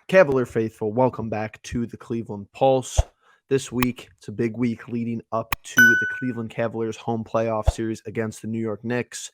Cavalier faithful, welcome back to the Cleveland Pulse. This week, it's a big week leading up to the Cleveland Cavaliers home playoff series against the New York Knicks.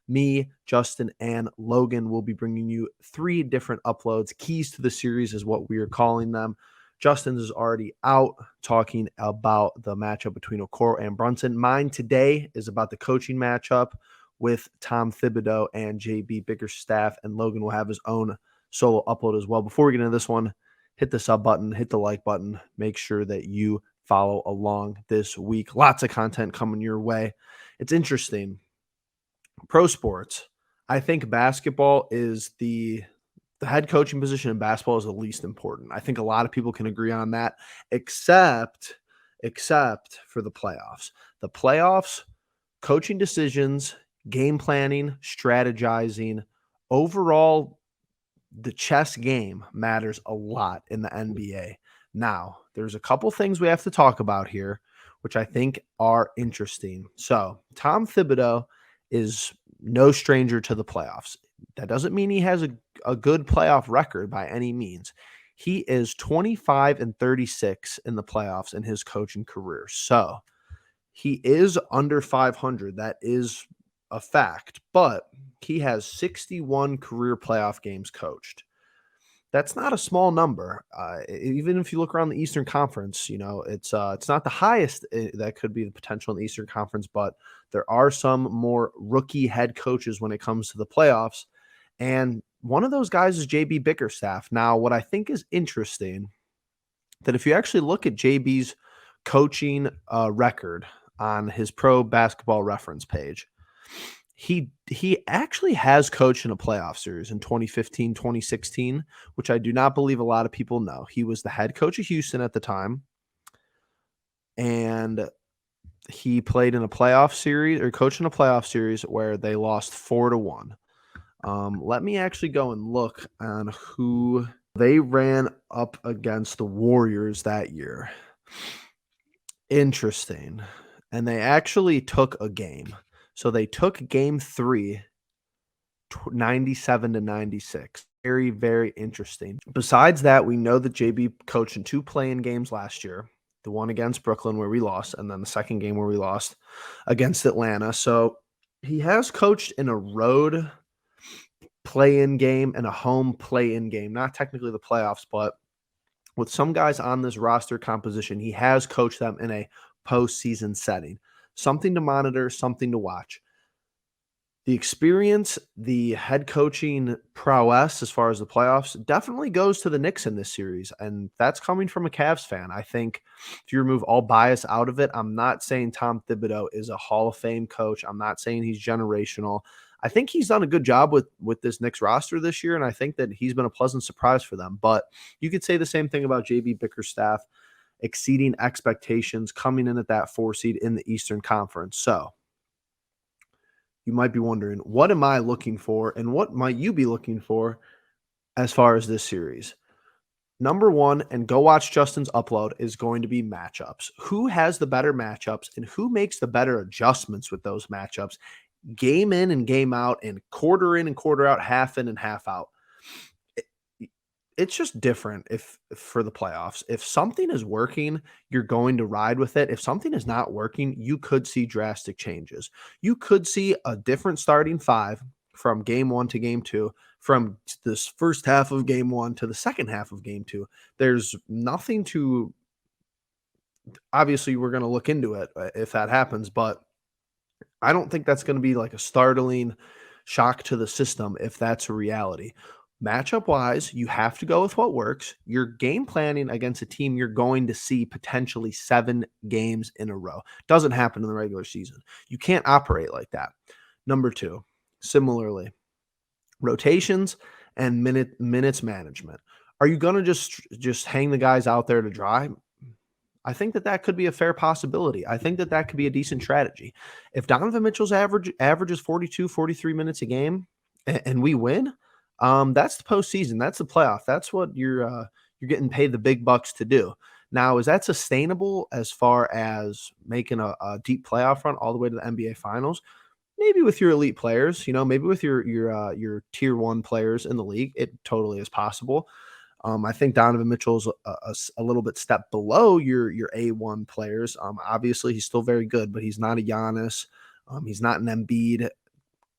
Me, Justin, and Logan will be bringing you 3 different uploads. Keys to the series is what we are calling them. Justin's is already out talking about the matchup between Okoro and Brunson. Mine today is about the coaching matchup with Tom Thibodeau and JB Bickerstaff, and Logan will have his own solo upload as well. Before we get into this one, hit the sub button, hit the like button. Make sure that you follow along this week. Lots of content coming your way. It's interesting. Pro sports. I think basketball is the head coaching position in basketball is the least important. I think a lot of people can agree on that, except for the playoffs. The playoffs, coaching decisions, game planning, strategizing, overall the chess game matters a lot in the NBA. Now, there's a couple things we have to talk about here, which I think are interesting. So, Tom Thibodeau is no stranger to the playoffs. That doesn't mean he has a good playoff record by any means. He is 25-36 in the playoffs in his coaching career. So, he is under 500. That is a fact, but he has 61 career playoff games coached. That's not a small number. Even if you look around the Eastern Conference, it's not the highest that could be the potential in the Eastern Conference, but there are some more rookie head coaches when it comes to the playoffs. And one of those guys is JB Bickerstaff. Now, what I think is interesting, that if you actually look at JB's coaching record on his Pro Basketball Reference page, he actually has coached in a playoff series in 2015, 2016, which I do not believe a lot of people know. He was the head coach of Houston at the time, and he played in a playoff series or coached in a playoff series where they lost 4-1. Let me actually go and look on who they ran up against the Warriors that year. Interesting. And they actually took a game. So they took game 3, 97-96. Very, very interesting. Besides that, we know that JB coached in 2 play-in games last year. The one against Brooklyn where we lost, and then the second game where we lost against Atlanta. So he has coached in a road play-in game and a home play-in game. Not technically the playoffs, but with some guys on this roster composition, he has coached them in a postseason setting. Something to monitor, something to watch. The experience, the head coaching prowess as far as the playoffs definitely goes to the Knicks in this series, and that's coming from a Cavs fan. I think if you remove all bias out of it, I'm not saying Tom Thibodeau is a Hall of Fame coach. I'm not saying he's generational. I think he's done a good job with this Knicks roster this year, and I think that he's been a pleasant surprise for them. But you could say the same thing about JB Bickerstaff, exceeding expectations, coming in at that 4 seed in the Eastern Conference. So you might be wondering, what am I looking for and what might you be looking for as far as this series? Number one, and go watch Justin's upload, is going to be matchups. Who has the better matchups and who makes the better adjustments with those matchups? Game in and game out, and quarter in and quarter out, half in and half out. It's just different for the playoffs. If something is working, you're going to ride with it. If something is not working, you could see drastic changes. You could see a different starting 5 from game 1 to game 2, from this first half of game 1 to the second half of game 2. There's nothing to, obviously we're going to look into it if that happens, but I don't think that's going to be like a startling shock to the system if that's a reality. Matchup-wise, you have to go with what works. You're game planning against a team you're going to see potentially 7 games in a row. Doesn't happen in the regular season. You can't operate like that. Number 2, similarly, rotations and minutes management. Are you going to just hang the guys out there to dry? I think that could be a fair possibility. I think that could be a decent strategy. If Donovan Mitchell's averages 42, 43 minutes a game and we win, that's the postseason. That's the playoff. That's what you're getting paid the big bucks to do. Now, is that sustainable as far as making a deep playoff run all the way to the NBA Finals? Maybe with your elite players, maybe with your tier 1 players in the league, it totally is possible. I think Donovan Mitchell's a little bit step below your A1 players. Obviously, he's still very good, but he's not a Giannis. He's not an Embiid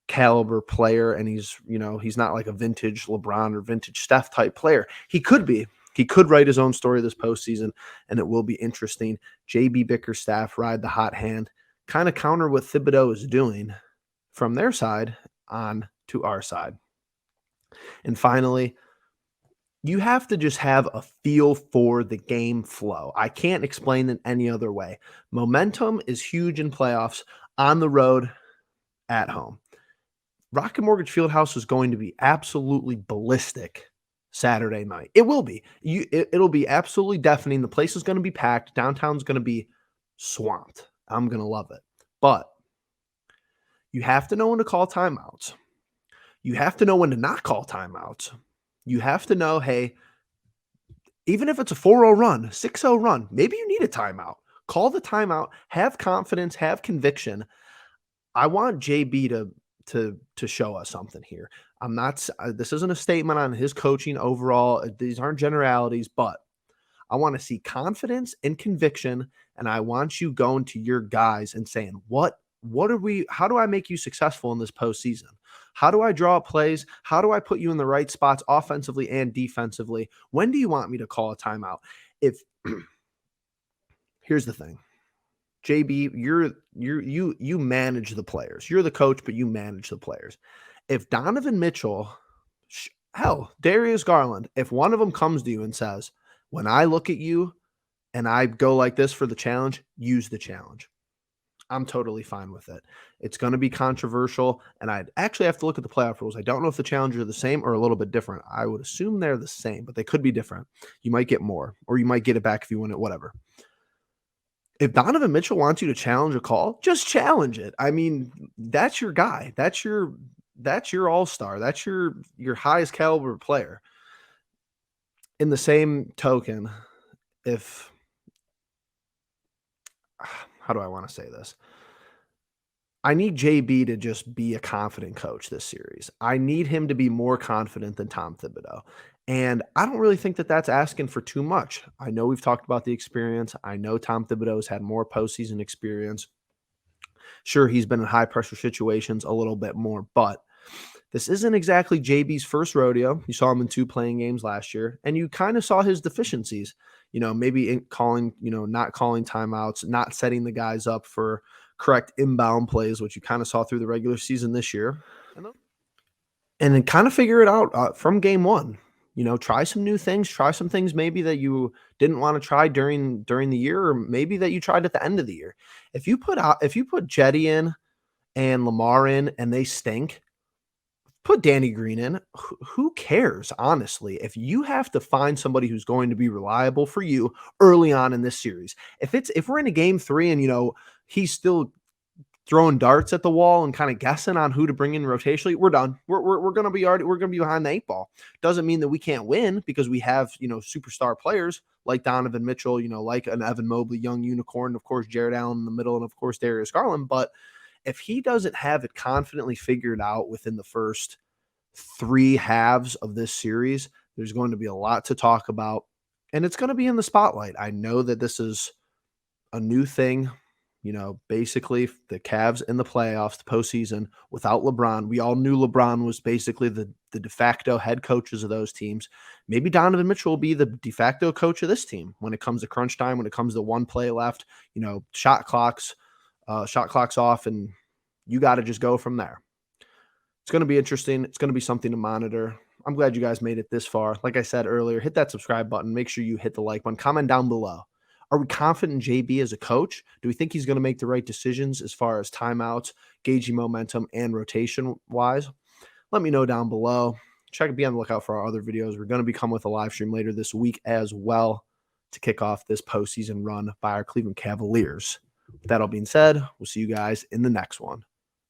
caliber player, and he's not like a vintage LeBron or vintage Steph type player. He could be. He could write his own story this postseason, and it will be interesting. JB Bickerstaff ride the hot hand, kind of counter what Thibodeau is doing from their side on to our side. And finally, you have to just have a feel for the game flow. I can't explain it any other way. Momentum is huge in playoffs, on the road, at home. Rocket Mortgage Fieldhouse is going to be absolutely ballistic Saturday night. It will be. It'll be absolutely deafening. The place is going to be packed. Downtown's going to be swamped. I'm going to love it. But you have to know when to call timeouts. You have to know when to not call timeouts. You have to know, hey, even if it's a 4-0 run, 6-0 run, maybe you need a timeout. Call the timeout. Have confidence. Have conviction. I want JB to show us something here. I'm not. This isn't a statement on his coaching overall. These aren't generalities, but I want to see confidence and conviction, and I want you going to your guys and saying, what are we? How do I make you successful in this postseason? How do I draw plays? How do I put you in the right spots offensively and defensively? When do you want me to call a timeout? Here's the thing. JB, you manage the players. You're the coach, but you manage the players. If Donovan Mitchell, hell, Darius Garland, if one of them comes to you and says, when I look at you and I go like this for the challenge, use the challenge. I'm totally fine with it. It's going to be controversial, and I'd actually have to look at the playoff rules. I don't know if the challenges are the same or a little bit different. I would assume they're the same, but they could be different. You might get more, or you might get it back if you win it, whatever. If Donovan Mitchell wants you to challenge a call, just challenge it. I mean, that's your guy. That's your all-star. That's your highest caliber player. In the same token, how do I want to say this? I need JB to just be a confident coach this series. I need him to be more confident than Tom Thibodeau. And I don't really think that that's asking for too much. I know we've talked about the experience. I know Tom Thibodeau's had more postseason experience. Sure, he's been in high-pressure situations a little bit more, but this isn't exactly JB's first rodeo. You saw him in 2 playing games last year, and you kind of saw his deficiencies. Maybe in calling, not calling timeouts, not setting the guys up for correct inbound plays, which you kind of saw through the regular season this year. And then kind of figure it out from game 1. Try some new things, try some things maybe that you didn't want to try during the year, or maybe that you tried at the end of the year. If you put Jetty in and Lamar in and they stink, put Danny Green in. Who cares, honestly? If you have to find somebody who's going to be reliable for you early on in this series, if we're in a game 3 and he's still throwing darts at the wall and kind of guessing on who to bring in rotationally, we're done. We're gonna be behind the 8 ball. Doesn't mean that we can't win, because we have superstar players like Donovan Mitchell, like an Evan Mobley, young unicorn, of course Jared Allen in the middle, and of course Darius Garland. But if he doesn't have it confidently figured out within the first 3 halves of this series, there's going to be a lot to talk about, and it's going to be in the spotlight. I know that this is a new thing. Basically the Cavs in the playoffs, the postseason, without LeBron. We all knew LeBron was basically the de facto head coaches of those teams. Maybe Donovan Mitchell will be the de facto coach of this team when it comes to crunch time, when it comes to 1 play left, shot clocks off, and you got to just go from there. It's going to be interesting. It's going to be something to monitor. I'm glad you guys made it this far. Like I said earlier, hit that subscribe button. Make sure you hit the like button. Comment down below. Are we confident in JB as a coach? Do we think he's going to make the right decisions as far as timeouts, gauging momentum, and rotation-wise? Let me know down below. Be on the lookout for our other videos. We're going to be coming with a live stream later this week as well to kick off this postseason run by our Cleveland Cavaliers. With that all being said, we'll see you guys in the next one.